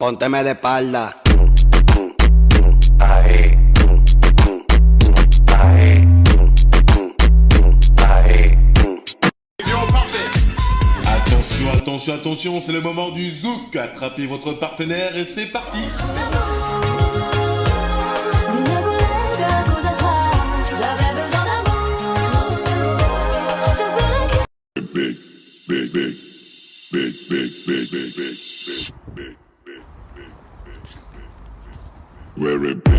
Pónteme de espalda. Ahí, ahí, ahí. Attention, attention, attention, c'est le moment du zouk. Attrapez votre partenaire et c'est parti. We're